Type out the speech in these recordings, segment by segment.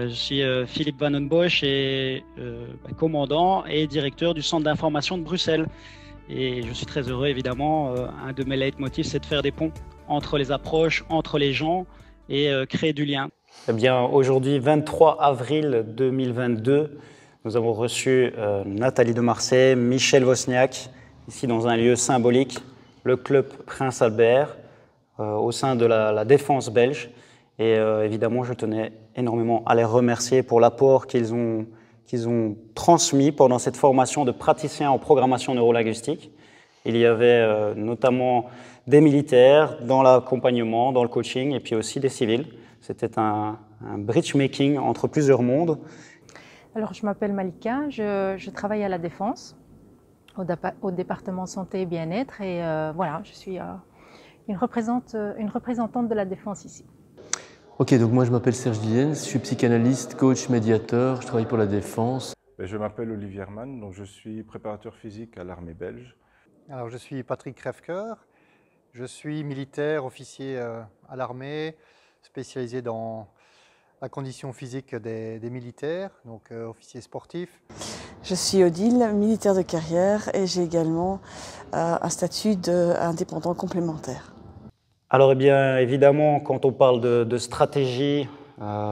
Je suis Philippe Van den Bosch et commandant et directeur du centre d'information de Bruxelles. Et je suis très heureux, évidemment. Un de mes leitmotifs, c'est de faire des ponts entre les approches, entre les gens et créer du lien. Eh bien, aujourd'hui, 23 avril 2022, nous avons reçu Nathalie de Marseille, Michel Wozniak, ici dans un lieu symbolique, le club Prince Albert, au sein de la défense belge. Et évidemment, je tenais énormément à les remercier pour l'apport qu'ils ont transmis pendant cette formation de praticien en programmation neurolinguistique. Il y avait notamment des militaires dans l'accompagnement, dans le coaching, et puis aussi des civils. C'était un bridge making entre plusieurs mondes. Alors, je m'appelle Malika, je travaille à la Défense, au département santé et bien-être, et voilà, je suis une représentante de la Défense ici. Ok, donc moi je m'appelle Serge Villens, je suis psychanalyste, coach, médiateur, je travaille pour la Défense. Je m'appelle Olivier Herman, donc je suis préparateur physique à l'armée belge. Alors je suis Patrick Crèvecoeur, je suis militaire, officier à l'armée, spécialisé dans la condition physique des militaires, donc officier sportif. Je suis Odile, militaire de carrière et j'ai également un statut d'indépendant complémentaire. Alors, eh bien, évidemment, quand on parle de stratégie,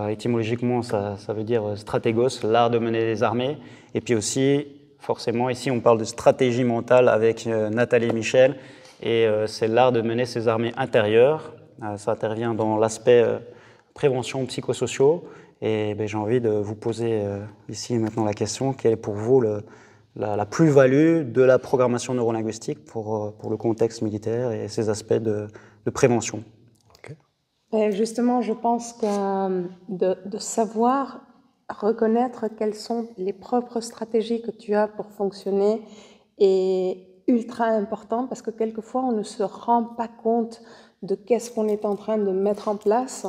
étymologiquement, ça veut dire stratégos, l'art de mener les armées. Et puis aussi, forcément, ici, on parle de stratégie mentale avec Nathalie et Michel. Et c'est l'art de mener ces armées intérieures. Ça intervient dans l'aspect prévention psychosociaux. Et j'ai envie de vous poser ici maintenant la question, quelle est pour vous la plus-value de la programmation neurolinguistique pour le contexte militaire et ces aspects de prévention? Okay. Justement, je pense que de savoir reconnaître quelles sont les propres stratégies que tu as pour fonctionner est ultra important parce que quelquefois on ne se rend pas compte de qu'est-ce qu'on est en train de mettre en place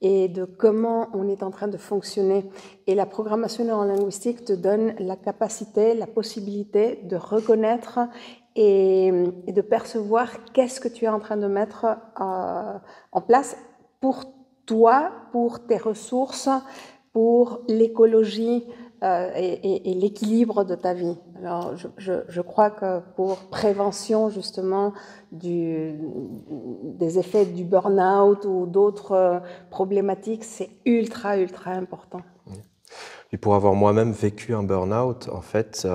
et de comment on est en train de fonctionner. Et la programmation neurolinguistique te donne la capacité, la possibilité de reconnaître et de percevoir qu'est-ce que tu es en train de mettre en place pour toi, pour tes ressources, pour l'écologie et l'équilibre de ta vie. Alors, je crois que pour prévention justement des effets du burn-out ou d'autres problématiques, c'est ultra important. Et pour avoir moi-même vécu un burn-out, en fait,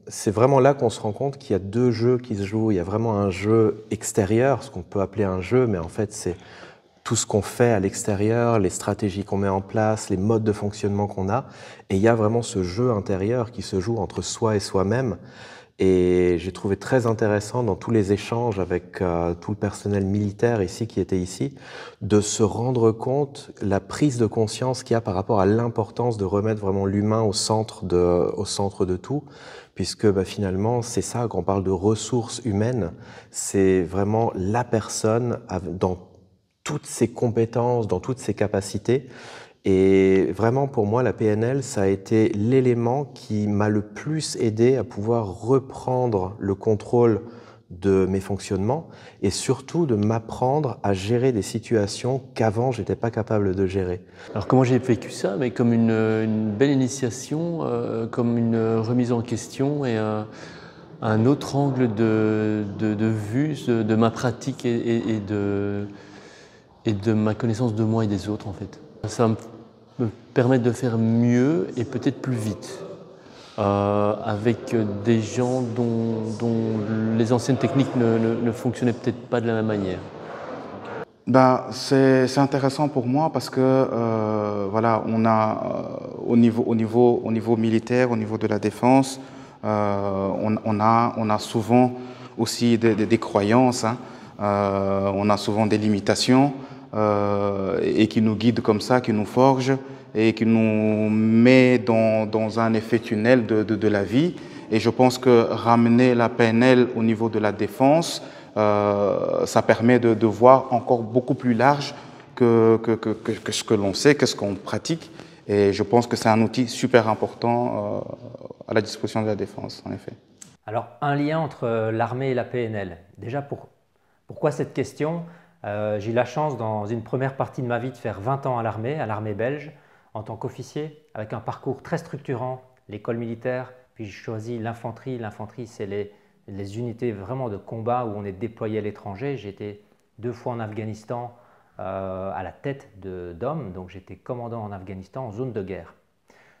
c'est vraiment là qu'on se rend compte qu'il y a deux jeux qui se jouent. Il y a vraiment un jeu extérieur, ce qu'on peut appeler un jeu, mais en fait, c'est tout ce qu'on fait à l'extérieur, les stratégies qu'on met en place, les modes de fonctionnement qu'on a. Et il y a vraiment ce jeu intérieur qui se joue entre soi et soi-même. Et j'ai trouvé très intéressant dans tous les échanges avec tout le personnel militaire ici qui était ici, de se rendre compte la prise de conscience qu'il y a par rapport à l'importance de remettre vraiment l'humain au centre de tout, puisque finalement c'est ça, quand on parle de ressources humaines, c'est vraiment la personne dans toutes ses compétences, dans toutes ses capacités. Et vraiment, pour moi, la PNL, ça a été l'élément qui m'a le plus aidé à pouvoir reprendre le contrôle de mes fonctionnements et surtout de m'apprendre à gérer des situations qu'avant, je n'étais pas capable de gérer. Alors comment j'ai vécu ça? Mais comme une belle initiation, comme une remise en question et un autre angle de vue de ma pratique et de ma connaissance de moi et des autres, en fait. Ça va me permettre de faire mieux et peut-être plus vite, avec des gens dont les anciennes techniques ne fonctionnaient peut-être pas de la même manière. C'est intéressant pour moi parce que voilà, on a au niveau militaire, au niveau de la défense, on a souvent aussi des croyances, hein, on a souvent des limitations. Et qui nous guide comme ça, qui nous forge et qui nous met dans un effet tunnel de la vie. Et je pense que ramener la PNL au niveau de la défense, ça permet de voir encore beaucoup plus large que ce que l'on sait, que ce qu'on pratique. Et je pense que c'est un outil super important à la disposition de la défense, en effet. Alors, un lien entre l'armée et la PNL. Déjà, pourquoi cette question ? J'ai eu la chance dans une première partie de ma vie de faire 20 ans à l'armée belge, en tant qu'officier, avec un parcours très structurant, l'école militaire, puis j'ai choisi l'infanterie. L'infanterie, c'est les unités vraiment de combat où on est déployé à l'étranger. J'ai été 2 fois en Afghanistan à la tête d'hommes, donc j'étais commandant en Afghanistan en zone de guerre.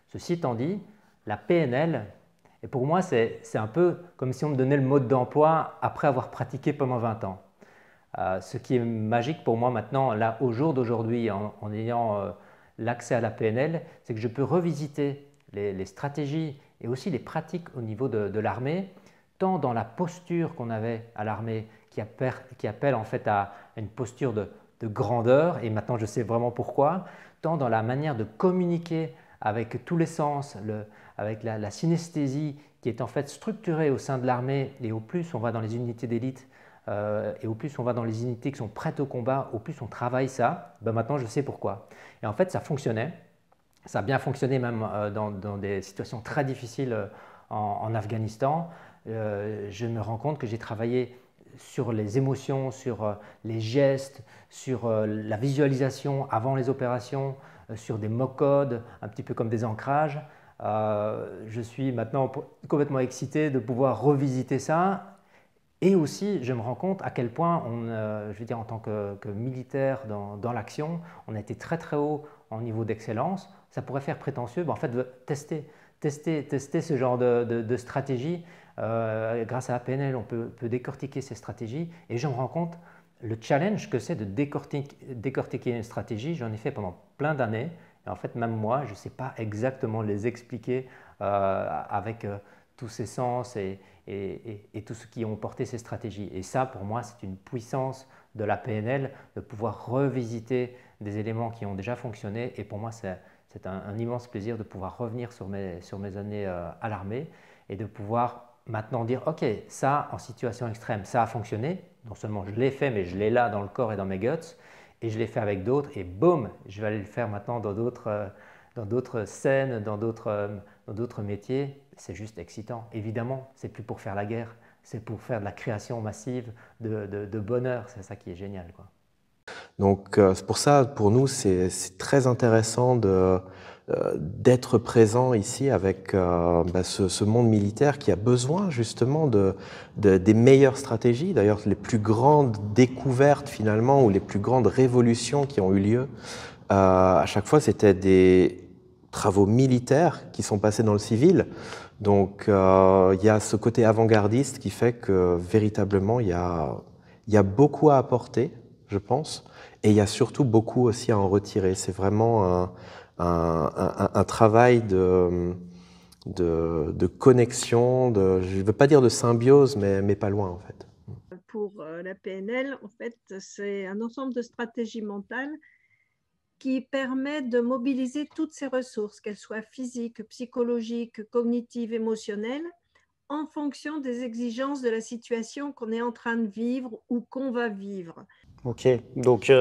Ceci étant dit, la PNL, et pour moi c'est un peu comme si on me donnait le mode d'emploi après avoir pratiqué pendant 20 ans. Ce qui est magique pour moi maintenant, là, au jour d'aujourd'hui, en ayant l'accès à la PNL, c'est que je peux revisiter les stratégies et aussi les pratiques au niveau de l'armée, tant dans la posture qu'on avait à l'armée, qui appelle en fait à une posture de grandeur, et maintenant je sais vraiment pourquoi, tant dans la manière de communiquer avec tous les sens, avec la synesthésie qui est en fait structurée au sein de l'armée, et au plus on va dans les unités d'élite, et au plus on va dans les unités qui sont prêtes au combat, au plus on travaille ça, ben maintenant je sais pourquoi. Et en fait ça fonctionnait, ça a bien fonctionné même dans des situations très difficiles en Afghanistan. Je me rends compte que j'ai travaillé sur les émotions, sur les gestes, sur la visualisation avant les opérations, sur des mots-codes, un petit peu comme des ancrages. Je suis maintenant complètement excité de pouvoir revisiter ça. Et aussi, je me rends compte à quel point, je veux dire, en tant que militaire dans l'action, on a été très très haut en niveau d'excellence. Ça pourrait faire prétentieux, mais en fait, de tester ce genre de stratégie. Grâce à la PNL, on peut décortiquer ces stratégies. Et je me rends compte le challenge que c'est de décortiquer une stratégie. J'en ai fait pendant plein d'années. Et en fait, même moi, je ne sais pas exactement les expliquer avec tous ces sens et tous ceux qui ont porté ces stratégies. Et ça, pour moi, c'est une puissance de la PNL, de pouvoir revisiter des éléments qui ont déjà fonctionné. Et pour moi, c'est un immense plaisir de pouvoir revenir sur mes années à l'armée et de pouvoir maintenant dire, OK, ça, en situation extrême, ça a fonctionné. Non seulement je l'ai fait, mais je l'ai là dans le corps et dans mes guts. Et je l'ai fait avec d'autres. Et boum, je vais aller le faire maintenant dans d'autres scènes, dans d'autres métiers. C'est juste excitant. Évidemment, c'est plus pour faire la guerre. C'est pour faire de la création massive de bonheur. C'est ça qui est génial, quoi. Donc, c'est pour ça, pour nous, c'est très intéressant d'être présent ici avec ce monde militaire qui a besoin justement des meilleures stratégies. D'ailleurs, les plus grandes découvertes finalement ou les plus grandes révolutions qui ont eu lieu, à chaque fois, c'était des travaux militaires qui sont passés dans le civil. Donc, il y a ce côté avant-gardiste qui fait que véritablement, il y a beaucoup à apporter, je pense, et il y a surtout beaucoup aussi à en retirer. C'est vraiment un travail de connexion, je ne veux pas dire de symbiose, mais pas loin en fait. Pour la PNL, en fait, c'est un ensemble de stratégies mentales qui permet de mobiliser toutes ces ressources, qu'elles soient physiques, psychologiques, cognitives, émotionnelles, en fonction des exigences de la situation qu'on est en train de vivre ou qu'on va vivre. Ok, donc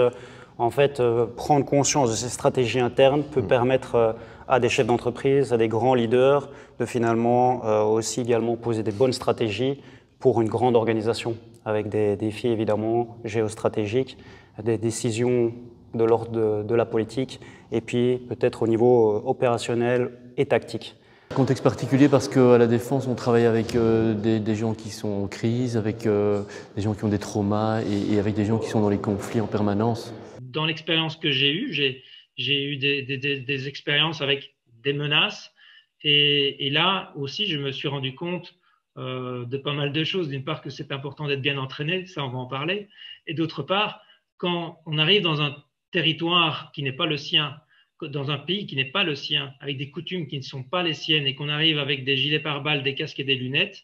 en fait, prendre conscience de ces stratégies internes peut permettre à des chefs d'entreprise, à des grands leaders, de finalement aussi également poser des bonnes stratégies pour une grande organisation, avec des défis évidemment géostratégiques, des décisions de l'ordre de la politique, et puis peut-être au niveau opérationnel et tactique. Contexte particulier parce qu'à la Défense, on travaille avec des gens qui sont en crise, avec des gens qui ont des traumas et avec des gens qui sont dans les conflits en permanence. Dans l'expérience que j'ai eue, j'ai eu des expériences avec des menaces et là aussi, je me suis rendu compte de pas mal de choses. D'une part, que c'est important d'être bien entraîné, ça on va en parler, et d'autre part, quand on arrive dans un territoire qui n'est pas le sien, dans un pays qui n'est pas le sien, avec des coutumes qui ne sont pas les siennes et qu'on arrive avec des gilets pare-balles, des casques et des lunettes,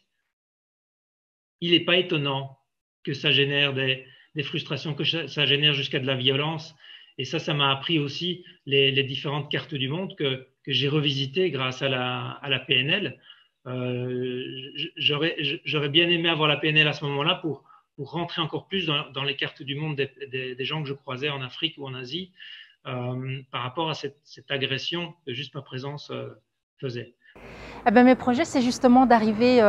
il n'est pas étonnant que ça génère des frustrations, que ça génère jusqu'à de la violence. Et ça m'a appris aussi les différentes cartes du monde que j'ai revisitées grâce à la PNL. J'aurais bien aimé avoir la PNL à ce moment-là pour rentrer encore plus dans les cartes du monde des gens que je croisais en Afrique ou en Asie, par rapport à cette agression que juste ma présence faisait. Eh bien, mes projets, c'est justement d'arriver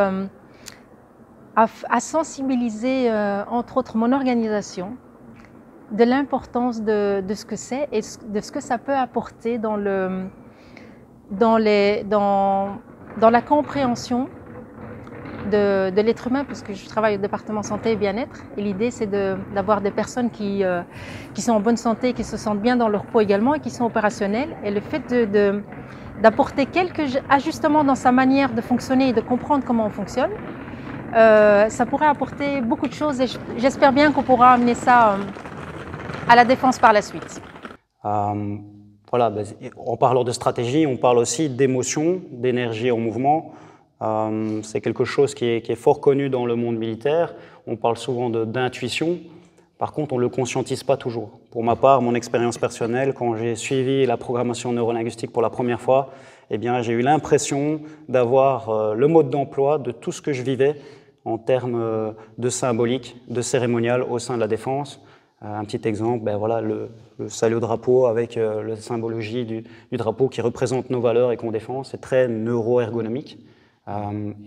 à sensibiliser, entre autres, mon organisation de l'importance de ce que c'est et de ce que ça peut apporter dans la compréhension de l'être humain, parce que je travaille au département santé et bien-être, et l'idée c'est d'avoir des personnes qui sont en bonne santé, qui se sentent bien dans leur peau également et qui sont opérationnelles. Et le fait d'apporter quelques ajustements dans sa manière de fonctionner et de comprendre comment on fonctionne, ça pourrait apporter beaucoup de choses, et j'espère bien qu'on pourra amener ça à la défense par la suite. Voilà, en parlant de stratégie, on parle aussi d'émotion, d'énergie en mouvement. C'est quelque chose qui est fort connu dans le monde militaire. On parle souvent d'intuition. Par contre, on ne le conscientise pas toujours. Pour ma part, mon expérience personnelle, quand j'ai suivi la programmation neurolinguistique pour la première fois, eh bien, j'ai eu l'impression d'avoir le mode d'emploi de tout ce que je vivais en termes de symbolique, de cérémonial au sein de la défense. Un petit exemple, ben voilà, le salut au drapeau avec la symbologie du drapeau qui représente nos valeurs et qu'on défend, c'est très neuro-ergonomique.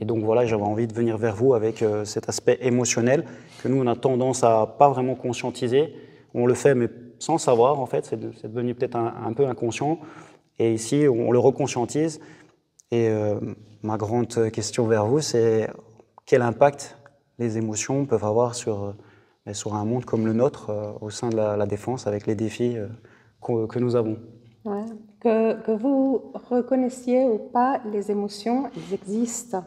Et donc voilà, j'avais envie de venir vers vous avec cet aspect émotionnel que nous, on a tendance à pas vraiment conscientiser. On le fait, mais sans savoir, en fait, c'est devenu peut-être un peu inconscient. Et ici, on le reconscientise. Et ma grande question vers vous, c'est quel impact les émotions peuvent avoir sur un monde comme le nôtre, au sein de la défense, avec les défis que nous avons. Ouais. Que vous reconnaissiez ou pas, les émotions, elles existent.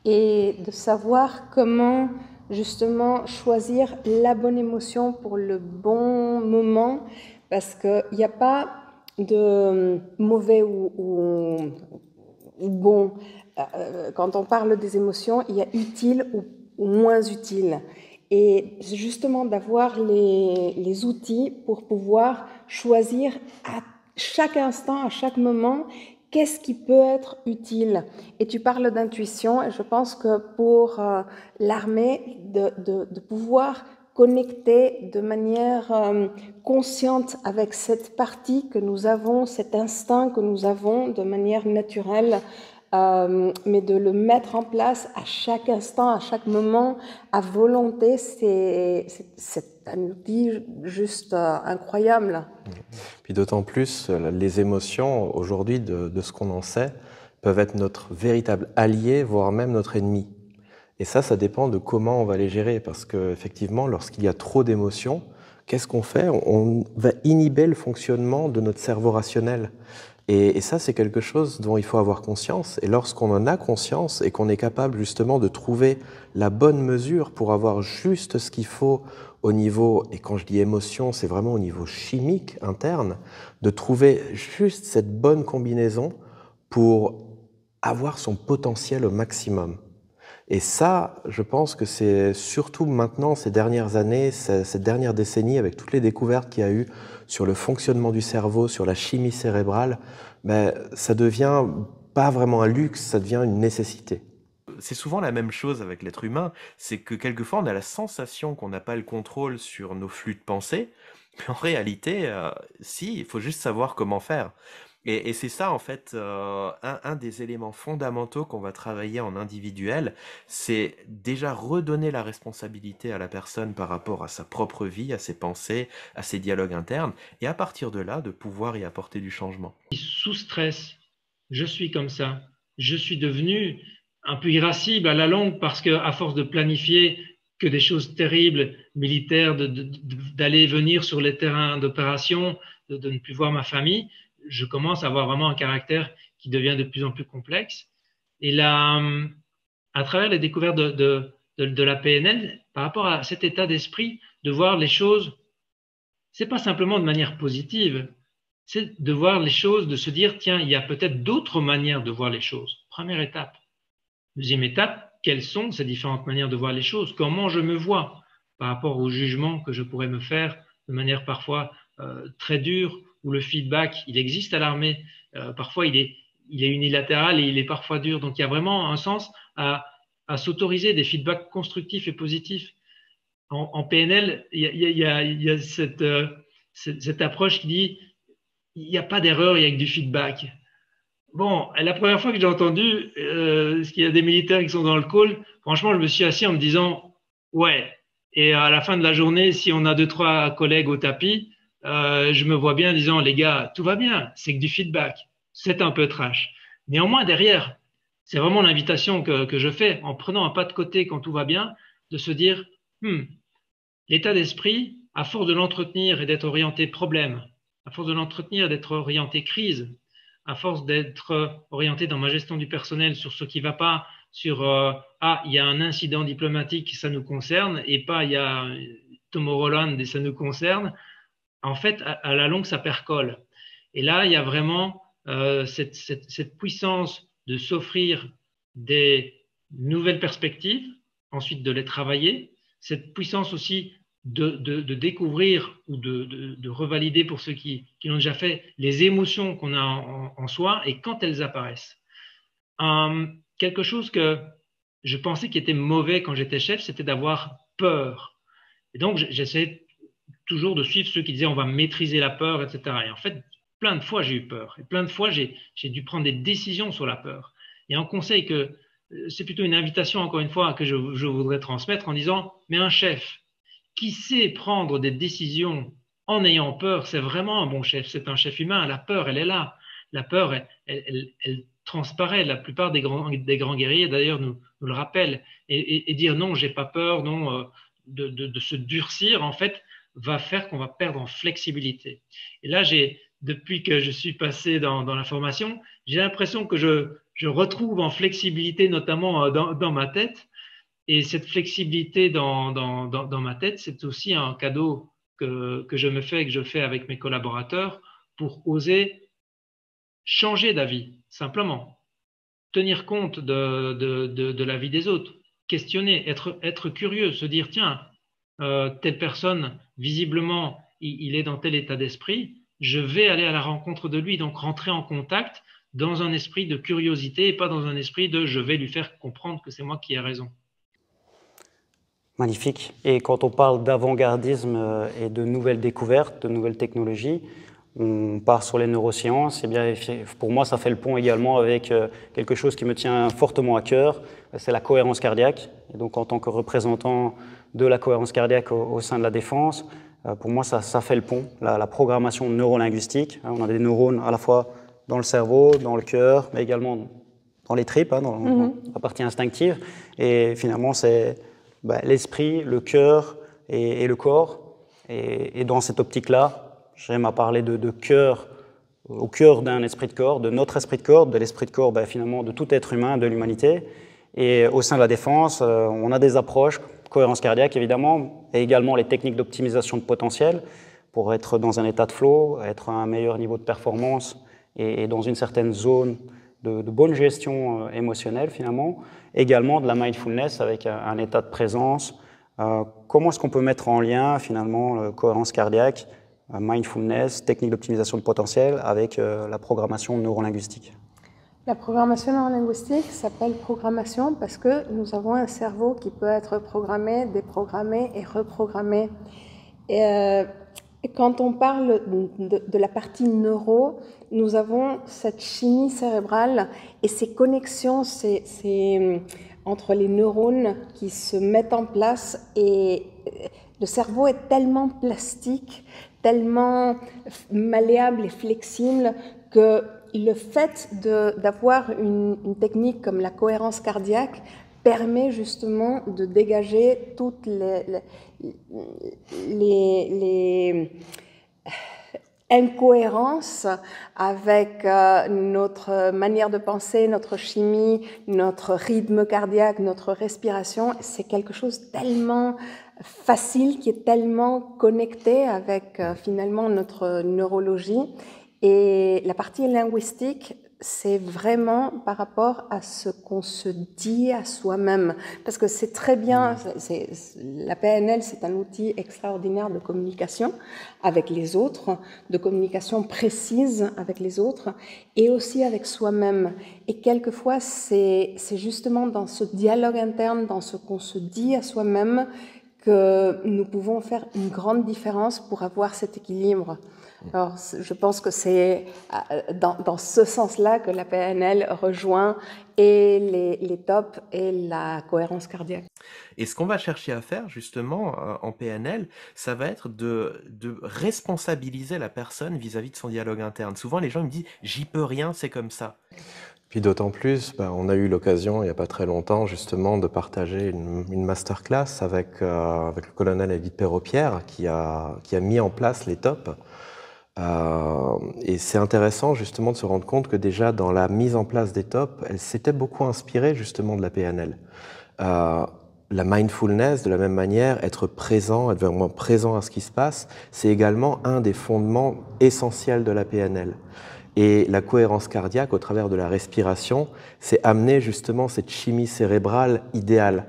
Et de savoir comment justement choisir la bonne émotion pour le bon moment, parce qu'il n'y a pas de mauvais ou bon. Quand on parle des émotions, il y a utile ou moins utile. Et justement d'avoir les outils pour pouvoir choisir à chaque instant, à chaque moment, qu'est-ce qui peut être utile. Et tu parles d'intuition, et je pense que pour l'armée, de pouvoir connecter de manière consciente avec cette partie que nous avons, cet instinct que nous avons de manière naturelle, mais de le mettre en place à chaque instant, à chaque moment, à volonté, c'est un outil juste incroyable. Puis d'autant plus, les émotions, aujourd'hui, de ce qu'on en sait, peuvent être notre véritable allié, voire même notre ennemi. Et ça dépend de comment on va les gérer, parce qu'effectivement, lorsqu'il y a trop d'émotions, qu'est-ce qu'on fait? On va inhiber le fonctionnement de notre cerveau rationnel. Et ça, c'est quelque chose dont il faut avoir conscience. Et lorsqu'on en a conscience et qu'on est capable justement de trouver la bonne mesure pour avoir juste ce qu'il faut au niveau, et quand je dis émotion, c'est vraiment au niveau chimique interne, de trouver juste cette bonne combinaison pour avoir son potentiel au maximum. Et ça, je pense que c'est surtout maintenant, ces dernières années, cette dernière décennie, avec toutes les découvertes qu'il y a eu sur le fonctionnement du cerveau, sur la chimie cérébrale, ben, ça devient pas vraiment un luxe, ça devient une nécessité. C'est souvent la même chose avec l'être humain, c'est que quelquefois on a la sensation qu'on n'a pas le contrôle sur nos flux de pensée, mais en réalité, si, il faut juste savoir comment faire. Et c'est ça, en fait, un des éléments fondamentaux qu'on va travailler en individuel, c'est déjà redonner la responsabilité à la personne par rapport à sa propre vie, à ses pensées, à ses dialogues internes, et à partir de là, de pouvoir y apporter du changement. Sous stress, je suis comme ça. Je suis devenu un peu irascible à la longue parce qu'à force de planifier que des choses terribles, militaires, d'aller et venir sur les terrains d'opération, de ne plus voir ma famille, je commence à avoir vraiment un caractère qui devient de plus en plus complexe. Et là, à travers les découvertes de la PNL, par rapport à cet état d'esprit, de voir les choses, c'est pas simplement de manière positive, c'est de voir les choses, de se dire, tiens, il y a peut-être d'autres manières de voir les choses. Première étape. Deuxième étape, quelles sont ces différentes manières de voir les choses? Comment je me vois par rapport au jugement que je pourrais me faire de manière parfois très dure, où le feedback, il existe à l'armée, parfois il est unilatéral et il est parfois dur. Donc il y a vraiment un sens à s'autoriser des feedbacks constructifs et positifs. En PNL, il y a cette approche qui dit il n'y a pas d'erreur, il y a que du feedback. Bon, la première fois que j'ai entendu qu'il y a des militaires qui sont dans le call, franchement, je me suis assis en me disant ouais, Et à la fin de la journée, si on a 2-3 collègues au tapis, je me vois bien disant, les gars, tout va bien, c'est que du feedback, c'est un peu trash. Néanmoins, derrière, c'est vraiment l'invitation que je fais en prenant un pas de côté quand tout va bien, de se dire, l'état d'esprit, à force de l'entretenir et d'être orienté problème, à force de l'entretenir et d'être orienté crise, à force d'être orienté dans ma gestion du personnel sur ce qui ne va pas, sur il y a un incident diplomatique, ça nous concerne, et pas il y a Tomorrowland et ça nous concerne, en fait, à la longue, ça percole. Et là, il y a vraiment cette puissance de s'offrir des nouvelles perspectives, ensuite de les travailler, cette puissance aussi de découvrir ou de revalider pour ceux qui l'ont déjà fait les émotions qu'on a en soi et quand elles apparaissent. Quelque chose que je pensais qui était mauvais quand j'étais chef, c'était d'avoir peur. Et donc, j'essayais toujours de suivre ceux qui disaient on va maîtriser la peur, etc. Et en fait, plein de fois, j'ai eu peur. Et plein de fois, j'ai dû prendre des décisions sur la peur. Et un conseil que c'est plutôt une invitation, encore une fois, que je voudrais transmettre en disant, mais un chef qui sait prendre des décisions en ayant peur, c'est vraiment un bon chef. C'est un chef humain. La peur, elle est là. La peur, elle transparaît. La plupart des grands guerriers, d'ailleurs, nous le rappellent. Et dire non, j'ai pas peur, non, de se durcir, en fait, va faire qu'on va perdre en flexibilité. Et là, depuis que je suis passé dans la formation, j'ai l'impression que je retrouve en flexibilité, notamment dans ma tête. Et cette flexibilité dans ma tête, c'est aussi un cadeau que je me fais et que je fais avec mes collaborateurs pour oser changer d'avis, simplement. Tenir compte de l'avis des autres, questionner, être curieux, se dire, tiens, telle personne, visiblement, il est dans tel état d'esprit, je vais aller à la rencontre de lui, donc rentrer en contact dans un esprit de curiosité et pas dans un esprit de je vais lui faire comprendre que c'est moi qui ai raison. Magnifique. Et quand on parle d'avant-gardisme et de nouvelles découvertes, de nouvelles technologies, on part sur les neurosciences. Et bien, pour moi, ça fait le pont également avec quelque chose qui me tient fortement à cœur, c'est la cohérence cardiaque. Et donc, en tant que représentant de la cohérence cardiaque au sein de la défense, pour moi, ça fait le pont, la programmation neurolinguistique. On a des neurones à la fois dans le cerveau, dans le cœur, mais également dans les tripes, dans la partie instinctive. Et finalement, c'est l'esprit, le cœur et le corps. Et dans cette optique-là, j'aime à parler de cœur, au cœur d'un esprit de corps, de notre esprit de corps, de l'esprit de corps finalement de tout être humain, de l'humanité. Et au sein de la défense, on a des approches, cohérence cardiaque évidemment, et également les techniques d'optimisation de potentiel pour être dans un état de flow, être à un meilleur niveau de performance et dans une certaine zone de bonne gestion émotionnelle finalement. Également de la mindfulness avec un état de présence. Comment est-ce qu'on peut mettre en lien finalement cohérence cardiaque, mindfulness, technique d'optimisation de potentiel avec la programmation neurolinguistique? La programmation neurolinguistique s'appelle programmation parce que nous avons un cerveau qui peut être programmé, déprogrammé et reprogrammé. Et quand on parle de la partie neuro, nous avons cette chimie cérébrale et ces connexions entre les neurones qui se mettent en place. Et le cerveau est tellement plastique, tellement malléable et flexible que le fait d'avoir une technique comme la cohérence cardiaque permet justement de dégager toutes les incohérences avec notre manière de penser, notre chimie, notre rythme cardiaque, notre respiration. C'est quelque chose tellement facile, qui est tellement connecté avec finalement notre neurologie. Et la partie linguistique, c'est vraiment par rapport à ce qu'on se dit à soi-même. Parce que c'est très bien, la PNL, c'est un outil extraordinaire de communication avec les autres, de communication précise avec les autres et aussi avec soi-même. Et quelquefois, c'est justement dans ce dialogue interne, dans ce qu'on se dit à soi-même, que nous pouvons faire une grande différence pour avoir cet équilibre. Alors, je pense que c'est dans ce sens-là que la PNL rejoint et les TOP et la cohérence cardiaque. Et ce qu'on va chercher à faire justement en PNL, ça va être de responsabiliser la personne vis-à-vis de son dialogue interne. Souvent les gens me disent « j'y peux rien, c'est comme ça ». Puis d'autant plus, on a eu l'occasion il n'y a pas très longtemps justement de partager une masterclass avec le colonel Edith Perrault-Pierre qui a mis en place les TOP. Et c'est intéressant justement de se rendre compte que déjà dans la mise en place des TOP, elle s'était beaucoup inspirée justement de la PNL. La mindfulness, de la même manière, être présent, être vraiment présent à ce qui se passe, c'est également un des fondements essentiels de la PNL. Et la cohérence cardiaque, au travers de la respiration, c'est amener justement cette chimie cérébrale idéale.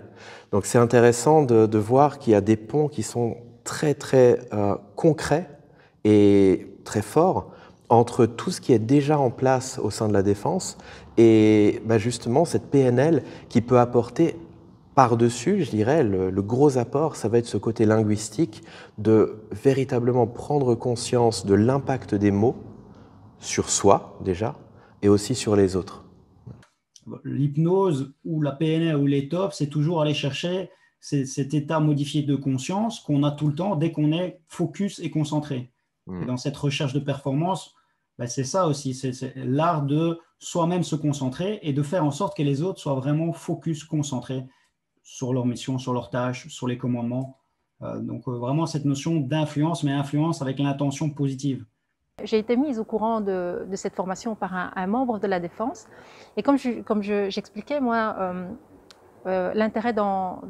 Donc c'est intéressant de voir qu'il y a des ponts qui sont très très concrets et très forts entre tout ce qui est déjà en place au sein de la défense et justement cette PNL qui peut apporter par-dessus, je dirais, le gros apport, ça va être ce côté linguistique de véritablement prendre conscience de l'impact des mots sur soi déjà et aussi sur les autres. L'hypnose ou la PNL ou les TOP, c'est toujours aller chercher cet état modifié de conscience qu'on a tout le temps dès qu'on est focus et concentré. Et dans cette recherche de performance, c'est ça aussi, c'est l'art de soi-même se concentrer et de faire en sorte que les autres soient vraiment focus, concentrés sur leur mission, sur leurs tâches, sur les commandements. Donc vraiment cette notion d'influence, mais influence avec une intention positive. J'ai été mise au courant de cette formation par un membre de la Défense. Et comme j'expliquais, moi, l'intérêt dans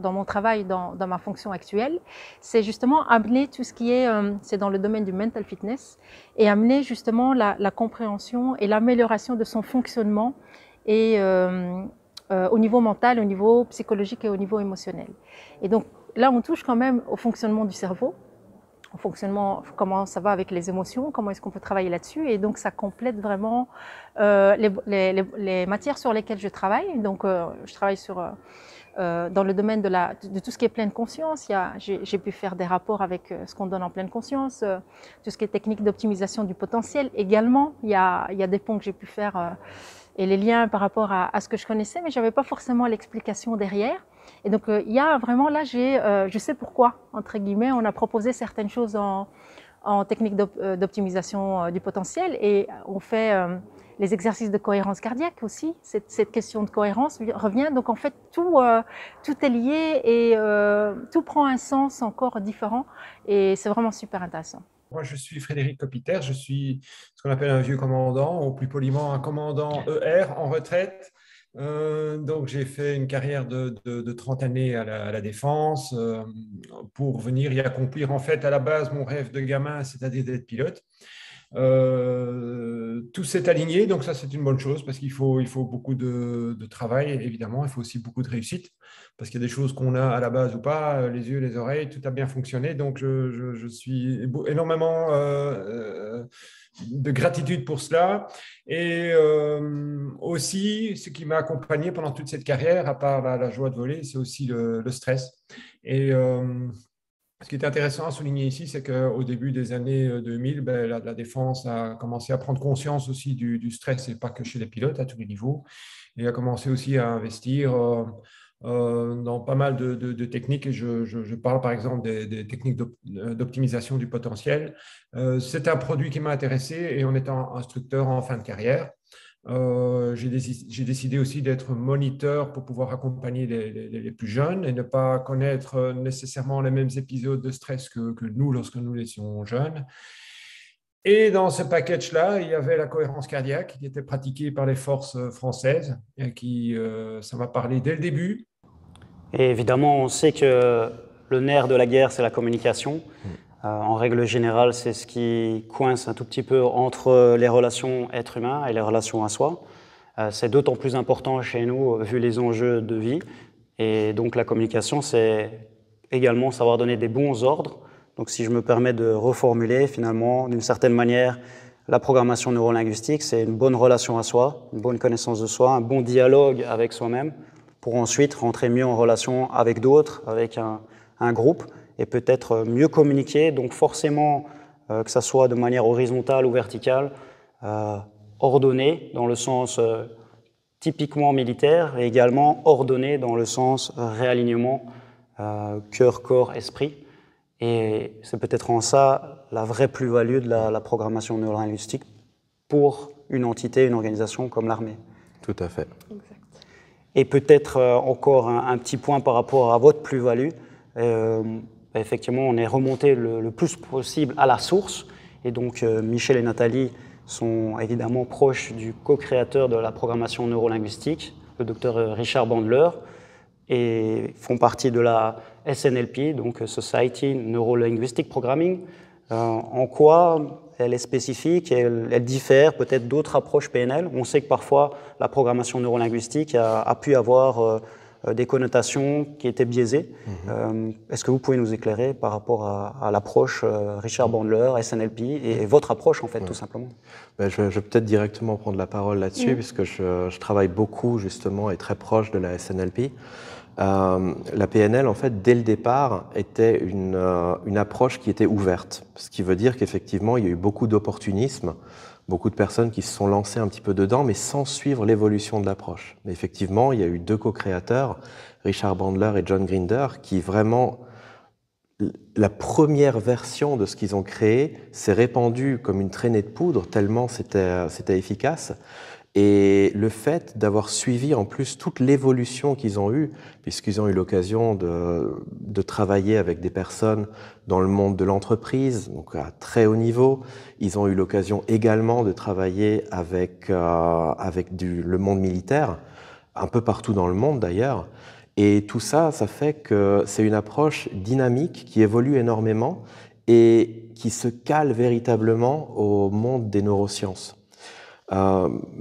mon travail, dans ma fonction actuelle, c'est justement amener tout ce qui est, c'est dans le domaine du mental fitness, et amener justement la compréhension et l'amélioration de son fonctionnement et au niveau mental, au niveau psychologique et au niveau émotionnel. Et donc là, on touche quand même au fonctionnement du cerveau, au fonctionnement, comment ça va avec les émotions, comment est-ce qu'on peut travailler là-dessus, et donc ça complète vraiment les matières sur lesquelles je travaille. Donc je travaille dans le domaine de tout ce qui est pleine conscience. J'ai pu faire des rapports avec ce qu'on donne en pleine conscience, tout ce qui est technique d'optimisation du potentiel. Également, il y a des ponts que j'ai pu faire et les liens par rapport à ce que je connaissais, mais je n'avais pas forcément l'explication derrière. Et donc, il y a vraiment là, je sais pourquoi, entre guillemets, on a proposé certaines choses en technique d'optimisation du potentiel et on fait les exercices de cohérence cardiaque aussi. Cette question de cohérence revient. Donc, en fait, tout est lié et tout prend un sens encore différent et c'est vraiment super intéressant. Moi, je suis Frédéric Copiter, je suis ce qu'on appelle un vieux commandant, ou plus poliment un commandant ER en retraite. Donc, j'ai fait une carrière de 30 années à la Défense pour venir y accomplir en fait à la base mon rêve de gamin, c'est-à-dire d'être pilote. Tout s'est aligné, donc ça c'est une bonne chose parce qu'il faut beaucoup de travail, évidemment, il faut aussi beaucoup de réussite parce qu'il y a des choses qu'on a à la base ou pas, les yeux, les oreilles, tout a bien fonctionné, donc je suis énormément de gratitude pour cela. Et aussi, ce qui m'a accompagné pendant toute cette carrière, à part la joie de voler, c'est aussi le stress. Et ce qui est intéressant à souligner ici, c'est qu'au début des années 2000, la Défense a commencé à prendre conscience aussi du stress, et pas que chez les pilotes, à tous les niveaux, et a commencé aussi à investir dans pas mal de techniques. Et je parle par exemple des techniques d'optimisation du potentiel. C'est un produit qui m'a intéressé, et en étant instructeur en fin de carrière, j'ai décidé aussi d'être moniteur pour pouvoir accompagner les plus jeunes et ne pas connaître nécessairement les mêmes épisodes de stress que nous lorsque nous étions jeunes. Et dans ce package-là, il y avait la cohérence cardiaque qui était pratiquée par les forces françaises et ça m'a parlé dès le début. Et évidemment, on sait que le nerf de la guerre, c'est la communication. En règle générale, c'est ce qui coince un tout petit peu entre les relations êtres humains et les relations à soi. C'est d'autant plus important chez nous, vu les enjeux de vie. Et donc la communication, c'est également savoir donner des bons ordres. Donc si je me permets de reformuler, finalement, d'une certaine manière, la programmation neurolinguistique, c'est une bonne relation à soi, une bonne connaissance de soi, un bon dialogue avec soi-même, pour ensuite rentrer mieux en relation avec d'autres, avec un un groupe et peut-être mieux communiquer. Donc forcément, que ça soit de manière horizontale ou verticale, ordonné dans le sens typiquement militaire et également ordonné dans le sens réalignement, cœur, corps, esprit. Et c'est peut-être en ça la vraie plus-value de la programmation neurolinguistique pour une entité, une organisation comme l'armée. Tout à fait. Exact. Et peut-être encore un petit point par rapport à votre plus-value. Effectivement, on est remonté le plus possible à la source. Et donc, Michel et Nathalie sont évidemment proches du co-créateur de la programmation neurolinguistique, le docteur Richard Bandler, et font partie de la SNLP, donc Society Neuro-Linguistic Programming. En quoi elle est spécifique et elle diffère peut-être d'autres approches PNL. On sait que parfois la programmation neurolinguistique a pu avoir des connotations qui étaient biaisées. Est-ce que vous pouvez nous éclairer par rapport à l'approche Richard Bandler, SNLP et votre approche en fait tout simplement? Je vais peut-être directement prendre la parole là-dessus puisque je travaille beaucoup justement et très proche de la SNLP. La PNL, en fait, dès le départ, était une approche qui était ouverte, ce qui veut dire qu'effectivement, il y a eu beaucoup d'opportunisme, beaucoup de personnes qui se sont lancées un petit peu dedans, mais sans suivre l'évolution de l'approche. Mais effectivement, il y a eu deux co-créateurs, Richard Bandler et John Grinder, qui vraiment, la première version de ce qu'ils ont créé s'est répandue comme une traînée de poudre, tellement c'était efficace. Et le fait d'avoir suivi en plus toute l'évolution qu'ils ont eue, puisqu'ils ont eu l'occasion de travailler avec des personnes dans le monde de l'entreprise, donc à très haut niveau, ils ont eu l'occasion également de travailler avec le monde militaire, un peu partout dans le monde d'ailleurs. Et tout ça, ça fait que c'est une approche dynamique qui évolue énormément et qui se cale véritablement au monde des neurosciences.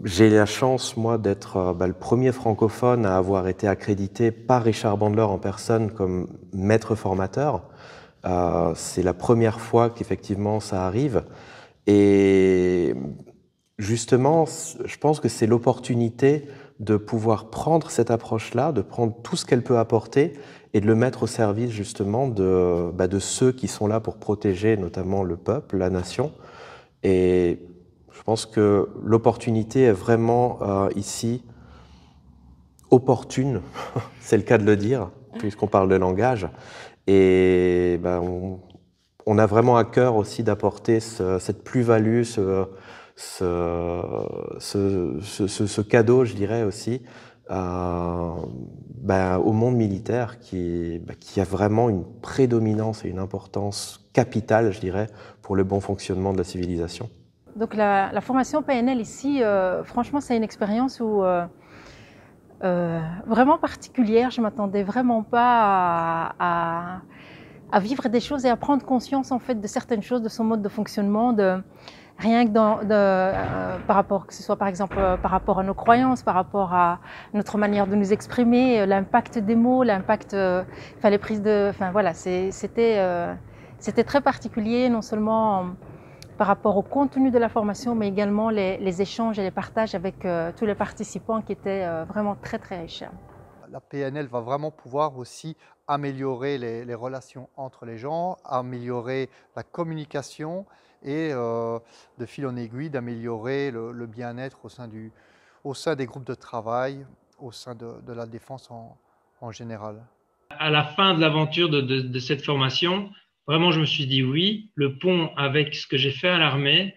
J'ai la chance, moi, d'être le premier francophone à avoir été accrédité par Richard Bandler en personne comme maître formateur. C'est la première fois qu'effectivement ça arrive. Et justement, je pense que c'est l'opportunité de pouvoir prendre cette approche-là, de prendre tout ce qu'elle peut apporter et de le mettre au service justement de ceux qui sont là pour protéger notamment le peuple, la nation. Et je pense que l'opportunité est vraiment ici opportune, c'est le cas de le dire, puisqu'on parle de langage. Et on a vraiment à cœur aussi d'apporter cette plus-value, ce cadeau, je dirais aussi, au monde militaire qui a vraiment une prédominance et une importance capitale, je dirais, pour le bon fonctionnement de la civilisation. Donc la formation PNL ici, franchement, c'est une expérience vraiment particulière. Je ne m'attendais vraiment pas à vivre des choses et à prendre conscience en fait de certaines choses, de son mode de fonctionnement, rien que par rapport, que ce soit par exemple par rapport à nos croyances, par rapport à notre manière de nous exprimer, l'impact des mots, l'impact, les prises de, voilà, c'était très particulier, non seulement par rapport au contenu de la formation, mais également les échanges et les partages avec tous les participants qui étaient vraiment très très riches. La PNL va vraiment pouvoir aussi améliorer les relations entre les gens, améliorer la communication et de fil en aiguille d'améliorer le bien-être au sein des groupes de travail, au sein de la défense en général. À la fin de l'aventure de cette formation, vraiment, je me suis dit oui, le pont avec ce que j'ai fait à l'armée,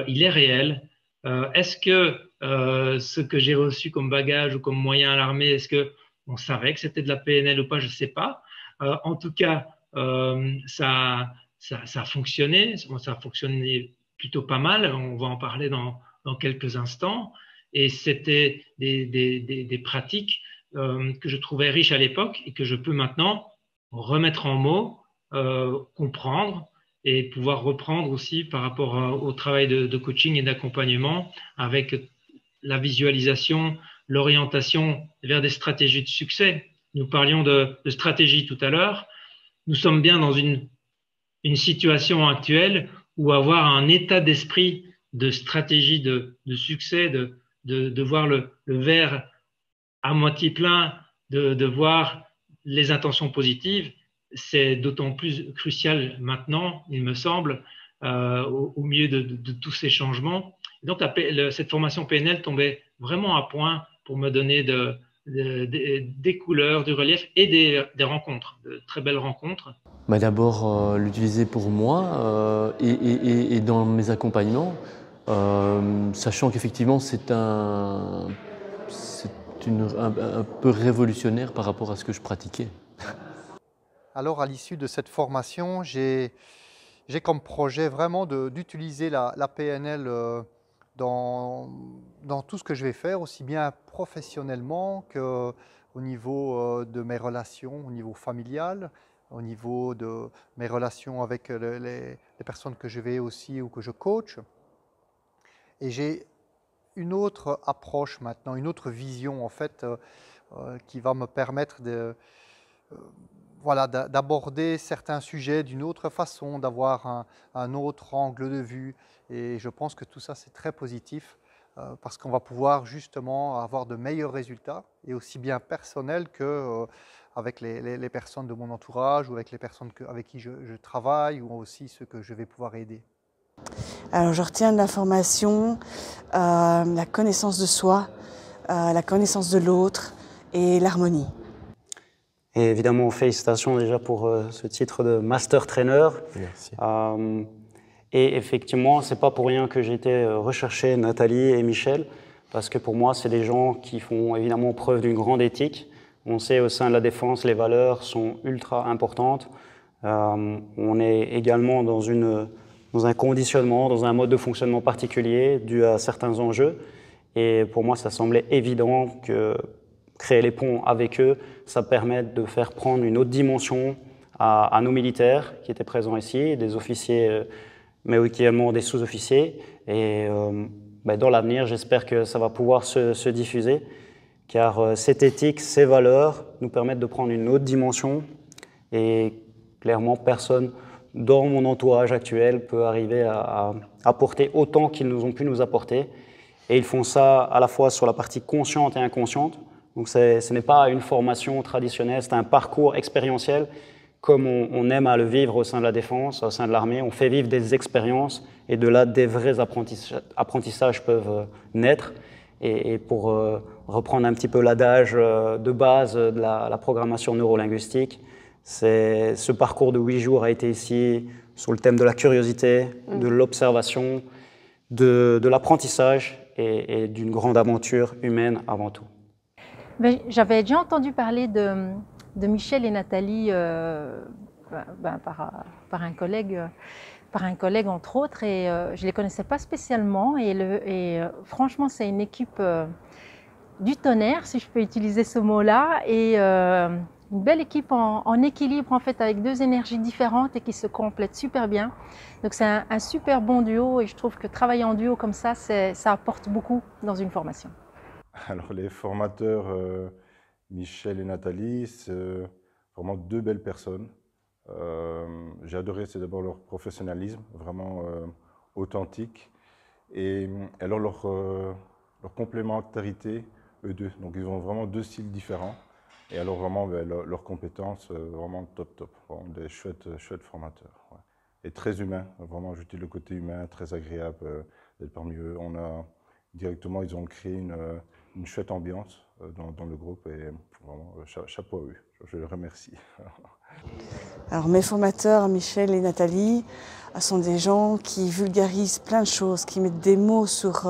il est réel. Est-ce que ce que j'ai reçu comme bagage ou comme moyen à l'armée, est-ce qu'on savait que c'était de la PNL ou pas? Je ne sais pas. En tout cas, ça a fonctionné. Ça a fonctionné plutôt pas mal. On va en parler dans quelques instants. Et c'était des pratiques que je trouvais riches à l'époque et que je peux maintenant remettre en mots, comprendre et pouvoir reprendre aussi par rapport au travail de coaching et d'accompagnement avec la visualisation, l'orientation vers des stratégies de succès. Nous parlions de stratégie tout à l'heure. Nous sommes bien dans une situation actuelle où avoir un état d'esprit de stratégie de succès, de voir le verre à moitié plein, de voir les intentions positives c'est d'autant plus crucial maintenant, il me semble, au milieu de tous ces changements. Donc, cette formation PNL tombait vraiment à point pour me donner des couleurs, du relief et des rencontres, de très belles rencontres. D'abord, l'utiliser pour moi et dans mes accompagnements, sachant qu'effectivement c'est un peu révolutionnaire par rapport à ce que je pratiquais. Alors, à l'issue de cette formation, j'ai comme projet vraiment d'utiliser la PNL dans tout ce que je vais faire, aussi bien professionnellement qu'au niveau de mes relations, au niveau familial, au niveau de mes relations avec les personnes que je vais aussi ou que je coach. Et j'ai une autre approche maintenant, une autre vision en fait, qui va me permettre d'aborder certains sujets d'une autre façon, d'avoir un autre angle de vue. Et je pense que tout ça, c'est très positif parce qu'on va pouvoir justement avoir de meilleurs résultats, et aussi bien personnels qu'avec les personnes de mon entourage ou avec les personnes avec qui je travaille, ou aussi ceux que je vais pouvoir aider. Alors, je retiens de la formation la connaissance de soi, la connaissance de l'autre et l'harmonie. Et évidemment, félicitations déjà pour ce titre de Master Trainer. Merci. Et effectivement, c'est pas pour rien que j'ai été rechercher Nathalie et Michel, parce que pour moi, c'est des gens qui font évidemment preuve d'une grande éthique. On sait au sein de la défense, les valeurs sont ultra importantes. On est également dans un conditionnement, dans un mode de fonctionnement particulier dû à certains enjeux. Et pour moi, ça semblait évident que créer les ponts avec eux, ça permet de faire prendre une autre dimension à nos militaires qui étaient présents ici, des officiers, mais également des sous-officiers. Et dans l'avenir, j'espère que ça va pouvoir se diffuser, car cette éthique, ces valeurs nous permettent de prendre une autre dimension. Et clairement, personne dans mon entourage actuel peut arriver à apporter autant qu'ils nous ont pu nous apporter. Et ils font ça à la fois sur la partie consciente et inconsciente. Donc ce n'est pas une formation traditionnelle, c'est un parcours expérientiel comme on aime à le vivre au sein de la défense, au sein de l'armée. On fait vivre des expériences et de là, des vrais apprentissages peuvent naître. Et pour reprendre un petit peu l'adage de base de la programmation neurolinguistique, ce parcours de 8 jours a été ici sur le thème de la curiosité, de l'observation, de l'apprentissage et d'une grande aventure humaine avant tout. J'avais déjà entendu parler de Michel et Nathalie par un collègue entre autres, et je ne les connaissais pas spécialement, et franchement c'est une équipe du tonnerre, si je peux utiliser ce mot-là, et une belle équipe en équilibre en fait, avec deux énergies différentes et qui se complètent super bien. Donc c'est un super bon duo, et je trouve que travailler en duo comme ça, ça apporte beaucoup dans une formation. Alors les formateurs Michel et Nathalie, c'est vraiment deux belles personnes. J'ai adoré, c'est d'abord leur professionnalisme, vraiment authentique, et alors leur complémentarité, eux deux. Donc ils ont vraiment deux styles différents, et alors vraiment leurs compétences, vraiment top, vraiment des chouettes formateurs. Ouais. Et très humains, vraiment ajouter le côté humain, très agréable d'être parmi eux. Directement, ils ont créé une chouette ambiance dans le groupe, et vraiment chapeau à eux, je les remercie. Alors mes formateurs, Michel et Nathalie, sont des gens qui vulgarisent plein de choses, qui mettent des mots sur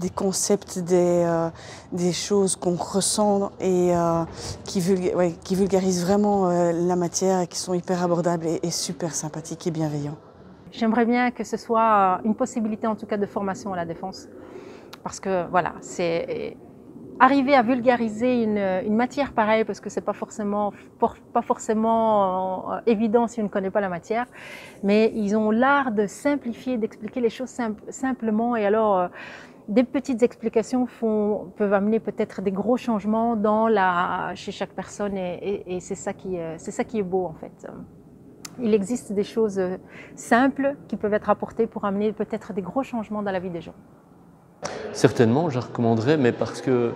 des concepts, des choses qu'on ressent, et qui vulgarisent vraiment la matière, et qui sont hyper abordables et super sympathiques et bienveillants. J'aimerais bien que ce soit une possibilité en tout cas de formation à la défense, parce que voilà, c'est arriver à vulgariser une matière pareille, parce que c'est pas forcément évident si on ne connaît pas la matière, mais ils ont l'art de simplifier, d'expliquer les choses simplement, et alors des petites explications peuvent amener peut-être des gros changements chez chaque personne, et c'est ça qui est beau en fait. Il existe des choses simples qui peuvent être apportées pour amener peut-être des gros changements dans la vie des gens. Certainement, je la recommanderais, mais parce que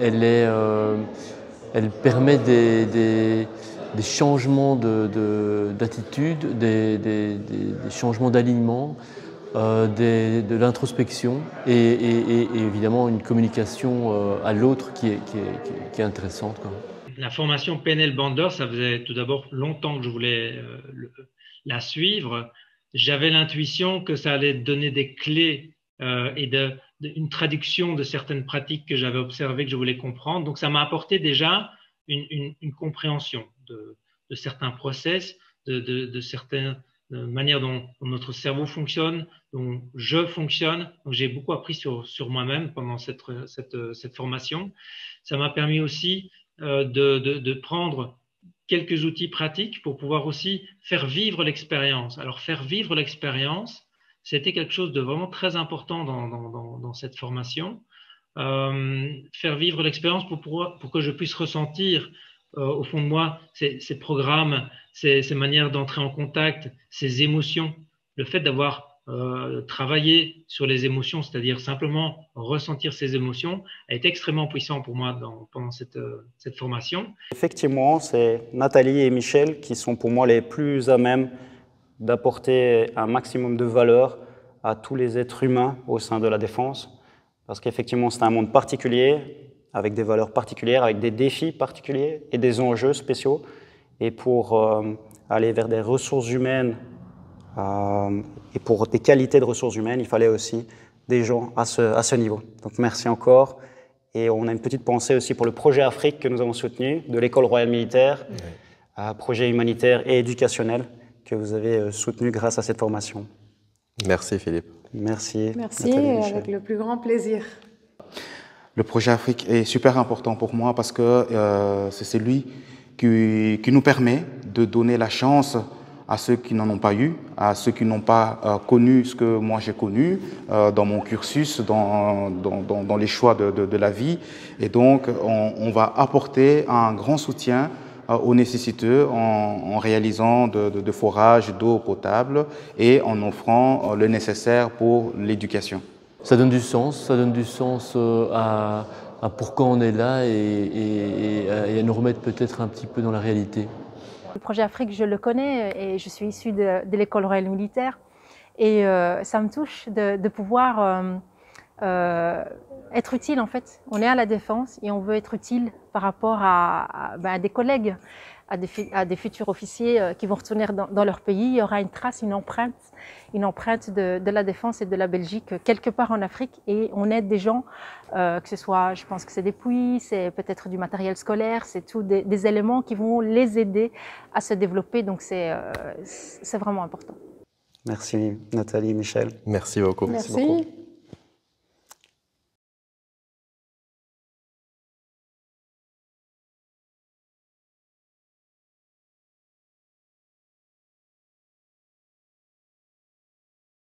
elle permet des changements d'attitude, des changements d'alignement, de l'introspection et évidemment une communication à l'autre qui est intéressante, quoi. La formation PNL Bander, ça faisait tout d'abord longtemps que je voulais la suivre. J'avais l'intuition que ça allait donner des clés et une traduction de certaines pratiques que j'avais observées, que je voulais comprendre. Donc, ça m'a apporté déjà une compréhension de certains process, de certaines manières dont notre cerveau fonctionne, dont je fonctionne. Donc, j'ai beaucoup appris sur moi-même pendant cette formation. Ça m'a permis aussi de prendre quelques outils pratiques pour pouvoir aussi faire vivre l'expérience. Alors, faire vivre l'expérience, c'était quelque chose de vraiment très important dans cette formation. Faire vivre l'expérience pour que je puisse ressentir au fond de moi ces programmes, ces manières d'entrer en contact, ces émotions. Le fait d'avoir travaillé sur les émotions, c'est-à-dire simplement ressentir ces émotions, a été extrêmement puissant pour moi pendant cette formation. Effectivement, c'est Nathalie et Michel qui sont pour moi les plus à même d'apporter un maximum de valeur à tous les êtres humains au sein de la défense, parce qu'effectivement c'est un monde particulier, avec des valeurs particulières, avec des défis particuliers et des enjeux spéciaux, et pour aller vers des ressources humaines et pour des qualités de ressources humaines, il fallait aussi des gens à ce niveau. Donc merci encore. Et on a une petite pensée aussi pour le projet Afrique que nous avons soutenu de l'École royale militaire, projet humanitaire et éducationnel que vous avez soutenu grâce à cette formation. Merci Philippe. Merci. Merci, avec le plus grand plaisir. Le projet Afrique est super important pour moi parce que c'est celui qui nous permet de donner la chance à ceux qui n'en ont pas eu, à ceux qui n'ont pas connu ce que moi j'ai connu dans mon cursus, dans les choix de la vie. Et donc, on va apporter un grand soutien aux nécessiteux en réalisant de forages d'eau potable et en offrant le nécessaire pour l'éducation. Ça donne du sens à pourquoi on est là et à nous remettre peut-être un petit peu dans la réalité. Le projet Afrique, je le connais et je suis issue de l'École royale militaire et ça me touche de pouvoir être utile en fait. On est à la défense et on veut être utile par rapport à des collègues, à des futurs officiers qui vont retourner dans leur pays. Il y aura une trace, une empreinte de la défense et de la Belgique quelque part en Afrique et on aide des gens, que ce soit, je pense que c'est des puits, c'est peut-être du matériel scolaire, c'est tout des éléments qui vont les aider à se développer, donc c'est vraiment important. Merci Nathalie, Michel. Merci beaucoup. Merci.